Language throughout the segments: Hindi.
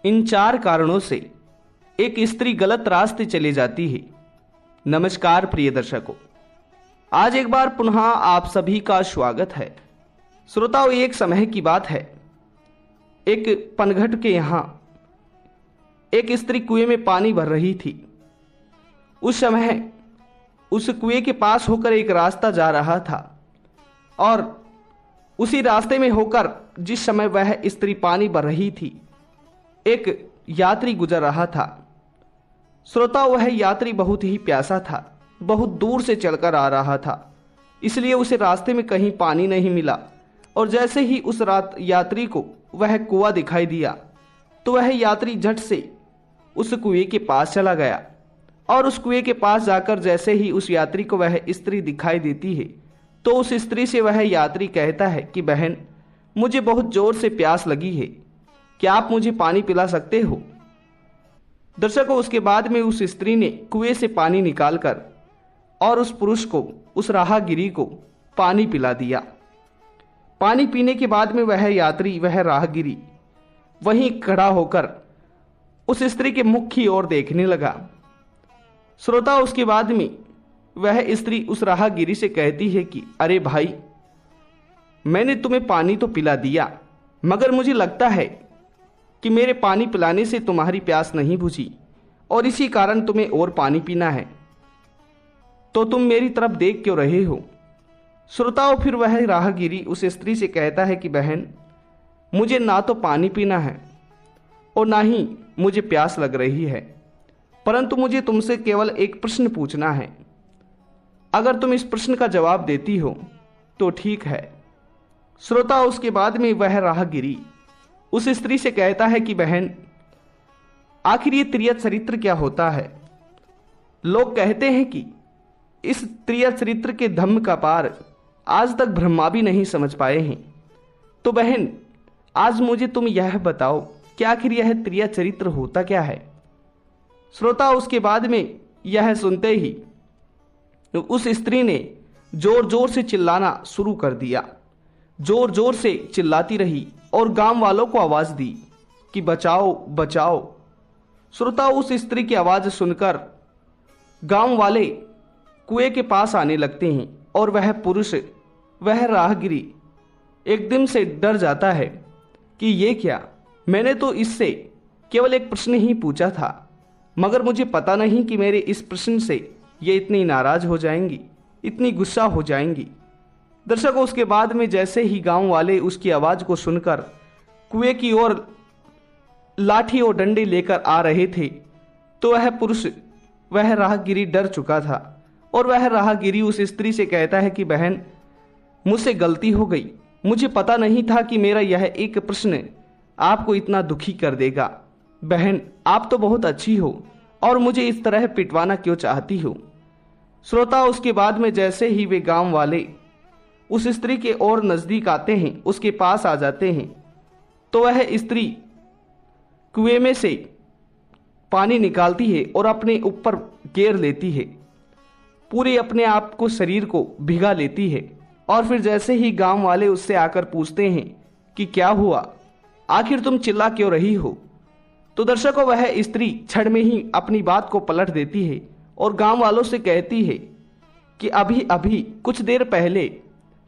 इन 4 कारणों से एक स्त्री गलत रास्ते चली जाती है। नमस्कार प्रिय दर्शकों, आज एक बार पुनः आप सभी का स्वागत है। श्रोताओं, एक समय की बात है, एक पनघट के यहाँ एक स्त्री कुएं में पानी भर रही थी। उस समय उस कुएं के पास होकर एक रास्ता जा रहा था और उसी रास्ते में होकर जिस समय वह स्त्री पानी भर रही थी, एक यात्री गुजर रहा था। श्रोताओं, वह यात्री बहुत ही प्यासा था, बहुत दूर से चलकर आ रहा था, इसलिए उसे रास्ते में कहीं पानी नहीं मिला। और जैसे ही उस यात्री को वह कुआं दिखाई दिया तो वह यात्री झट से उस कुएं के पास चला गया। और उस कुएं के पास जाकर जैसे ही उस यात्री को वह स्त्री दिखाई देती है तो उस स्त्री से वह यात्री कहता है कि बहन, मुझे बहुत जोर से प्यास लगी है, क्या आप मुझे पानी पिला सकते हो? दर्शकों, उसके बाद में उस स्त्री ने कुएं से पानी निकालकर और उस पुरुष को, उस राहगीरी को पानी पिला दिया। पानी पीने के बाद में वह यात्री, वह राहगीरी वहीं खड़ा होकर उस स्त्री के मुख की ओर देखने लगा। श्रोता, उसके बाद में वह स्त्री उस राहगीरी से कहती है कि अरे भाई, मैंने तुम्हें पानी तो पिला दिया, मगर मुझे लगता है कि मेरे पानी पिलाने से तुम्हारी प्यास नहीं बुझी और इसी कारण तुम्हें और पानी पीना है, तो तुम मेरी तरफ देख क्यों रहे हो? श्रोताओं, फिर वह राहगीरी उस स्त्री से कहता है कि बहन, मुझे ना तो पानी पीना है और ना ही मुझे प्यास लग रही है, परंतु मुझे तुमसे केवल एक प्रश्न पूछना है। अगर तुम इस प्रश्न का जवाब देती हो तो ठीक है। श्रोता, उसके बाद में वह राहगीरी उस स्त्री से कहता है कि बहन, आखिर ये त्रियत चरित्र क्या होता है? लोग कहते हैं कि इस त्रियत चरित्र के धम्म का पार आज तक ब्रह्मा भी नहीं समझ पाए हैं। तो बहन, आज मुझे तुम यह बताओ कि आखिर यह त्रियत चरित्र होता क्या है? श्रोता, उसके बाद में यह सुनते ही उस स्त्री ने जोर जोर से चिल्लाना शुरू कर दिया। जोर जोर से चिल्लाती रही और गांव वालों को आवाज दी कि बचाओ बचाओ। श्रोता, उस स्त्री की आवाज सुनकर गांव वाले कुएं के पास आने लगते हैं और वह पुरुष, वह राहगीरी एकदम से डर जाता है कि ये क्या, मैंने तो इससे केवल एक प्रश्न ही पूछा था, मगर मुझे पता नहीं कि मेरे इस प्रश्न से ये इतनी नाराज हो जाएंगी, इतनी गुस्सा हो जाएंगी। दर्शकों, उसके बाद में जैसे ही गांव वाले उसकी आवाज को सुनकर कुएं की ओर लाठी और डंडे लेकर आ रहे थे तो वह पुरुष, वह राहगीरी डर चुका था और वह राहगीरी उस स्त्री से कहता है कि बहन, मुझसे गलती हो गई, मुझे पता नहीं था कि मेरा यह एक प्रश्न आपको इतना दुखी कर देगा। बहन, आप तो बहुत अच्छी हो और मुझे इस तरह पिटवाना क्यों चाहती हो? श्रोता, उसके बाद में जैसे ही वे गांव वाले उस स्त्री के और नजदीक आते हैं, उसके पास आ जाते हैं, तो वह स्त्री कुएं में से पानी निकालती है और अपने ऊपर घेर लेती है, पूरे अपने आप को, शरीर को भिगा लेती है। और फिर जैसे ही गांव वाले उससे आकर पूछते हैं कि क्या हुआ, आखिर तुम चिल्ला क्यों रही हो, तो दर्शकों, वह स्त्री क्षण में ही अपनी बात को पलट देती है और गांव वालों से कहती है कि अभी अभी कुछ देर पहले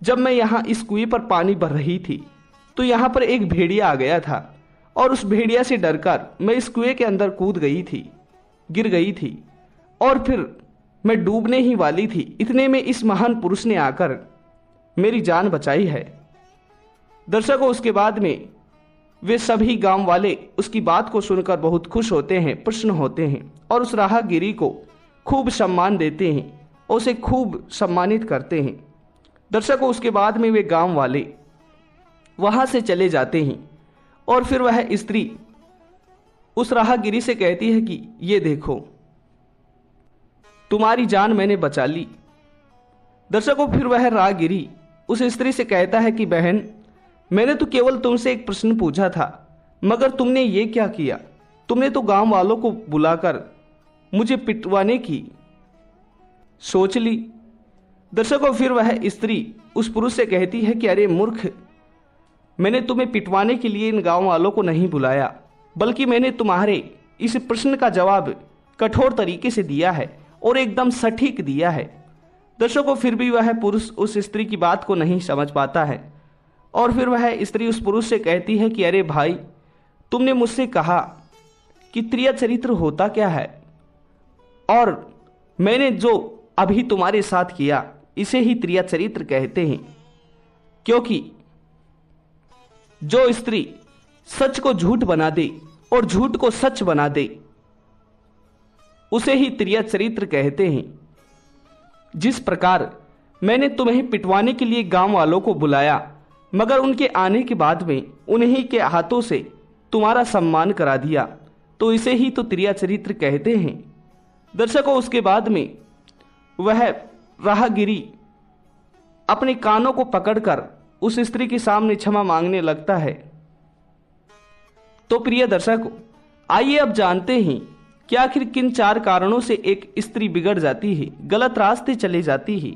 जब मैं यहाँ इस कुएं पर पानी भर रही थी तो यहाँ पर एक भेड़िया आ गया था और उस भेड़िया से डरकर मैं इस कुएं के अंदर कूद गई थी, गिर गई थी और फिर मैं डूबने ही वाली थी। इतने में इस महान पुरुष ने आकर मेरी जान बचाई है। दर्शकों, उसके बाद में वे सभी गांव वाले उसकी बात को सुनकर बहुत खुश होते हैं, प्रसन्न होते हैं और उस राहगीरी को खूब सम्मान देते हैं और उसे खूब सम्मानित करते हैं। दर्शकों, उसके बाद में वे गांव वाले वहां से चले जाते हैं और फिर वह स्त्री उस राहगीरी से कहती है कि ये देखो, तुम्हारी जान मैंने बचा ली। दर्शकों, फिर वह राहगीरी उस स्त्री से कहता है कि बहन, मैंने तो केवल तुमसे एक प्रश्न पूछा था, मगर तुमने ये क्या किया? तुमने तो गांव वालों को बुलाकर मुझे पिटवाने की सोच ली। दर्शकों, फिर वह स्त्री उस पुरुष से कहती है कि अरे मूर्ख, मैंने तुम्हें पिटवाने के लिए इन गांव वालों को नहीं बुलाया, बल्कि मैंने तुम्हारे इस प्रश्न का जवाब कठोर तरीके से दिया है और एकदम सटीक दिया है। दर्शकों, फिर भी वह पुरुष उस स्त्री की बात को नहीं समझ पाता है और फिर वह स्त्री उस पुरुष से कहती है कि अरे भाई, तुमने मुझसे कहा कि त्रिया चरित्र होता क्या है, और मैंने जो अभी तुम्हारे साथ किया इसे ही त्रिया चरित्र कहते हैं। क्योंकि जो स्त्री सच को झूठ बना दे और झूठ को सच बना दे उसे ही त्रिया चरित्र कहते हैं। जिस प्रकार मैंने तुम्हें पिटवाने के लिए गांव वालों को बुलाया, मगर उनके आने के बाद में उन्हीं के हाथों से तुम्हारा सम्मान करा दिया, तो इसे ही तो त्रिया चरित्र कहते हैं। दर्शकों, उसके बाद में वह राहगीरी अपने कानों को पकड़कर उस स्त्री के सामने क्षमा मांगने लगता है। तो प्रिय दर्शकों, आइए अब जानते हैं कि आखिर किन 4 कारणों से एक स्त्री बिगड़ जाती है, गलत रास्ते चले जाती है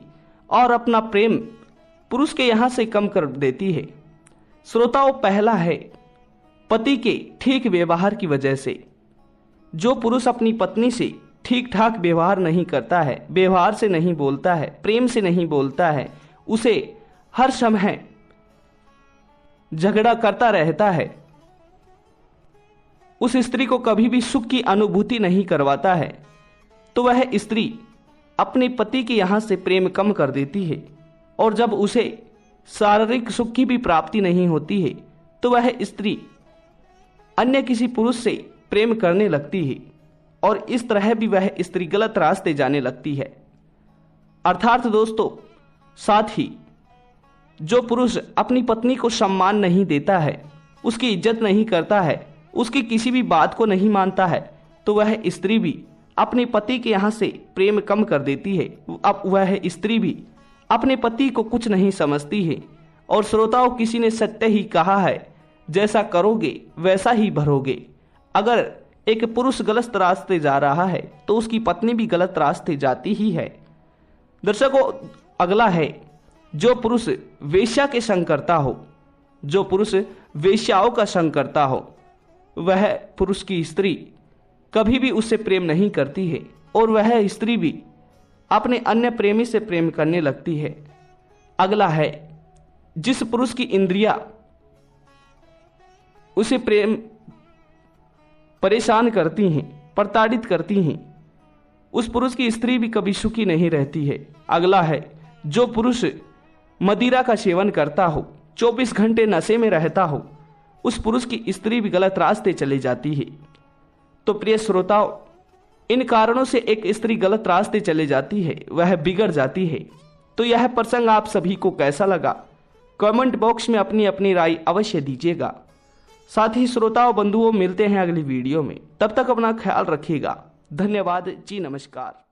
और अपना प्रेम पुरुष के यहां से कम कर देती है। श्रोताओं, पहला है पति के ठीक व्यवहार की वजह से। जो पुरुष अपनी पत्नी से ठीक ठाक व्यवहार नहीं करता है, व्यवहार से नहीं बोलता है, प्रेम से नहीं बोलता है, उसे हर समय झगड़ा करता रहता है, उस स्त्री को कभी भी सुख की अनुभूति नहीं करवाता है, तो वह स्त्री अपने पति के यहां से प्रेम कम कर देती है। और जब उसे शारीरिक सुख की भी प्राप्ति नहीं होती है तो वह स्त्री अन्य किसी पुरुष से प्रेम करने लगती है और इस तरह भी वह स्त्री गलत रास्ते जाने लगती है। अर्थात दोस्तों, साथ ही जो पुरुष अपनी पत्नी को सम्मान नहीं देता है, उसकी इज्जत नहीं करता है, उसकी किसी भी बात को नहीं मानता है, तो वह स्त्री भी अपने पति के यहाँ से प्रेम कम कर देती है। अब वह स्त्री भी अपने पति को कुछ नहीं समझती है। और श्रोताओं, किसी ने सत्य ही कहा है, जैसा करोगे वैसा ही भरोगे। अगर एक पुरुष गलत रास्ते जा रहा है तो उसकी पत्नी भी गलत रास्ते जाती ही है। दर्शकों, अगला है जो पुरुष वेश्या के संग करता हो, जो पुरुष वेश्याओं का संग करता हो, वह पुरुष की स्त्री कभी भी उससे प्रेम नहीं करती है और वह स्त्री भी अपने अन्य प्रेमी से प्रेम करने लगती है। अगला है जिस पुरुष की इंद्रियां उसे प्रेम परेशान करती हैं, प्रताड़ित करती हैं, उस पुरुष की स्त्री भी कभी सुखी नहीं रहती है। अगला है जो पुरुष मदिरा का सेवन करता हो, 24 घंटे नशे में रहता हो, उस पुरुष की स्त्री भी गलत रास्ते चली जाती है। तो प्रिय श्रोताओं, इन कारणों से एक स्त्री गलत रास्ते चले जाती है, वह बिगड़ जाती है। तो यह प्रसंग आप सभी को कैसा लगा, कमेंट बॉक्स में अपनी अपनी राय अवश्य दीजिएगा। साथ ही श्रोताओं बंधुओं, मिलते हैं अगली वीडियो में, तब तक अपना ख्याल रखिएगा। धन्यवाद जी, नमस्कार।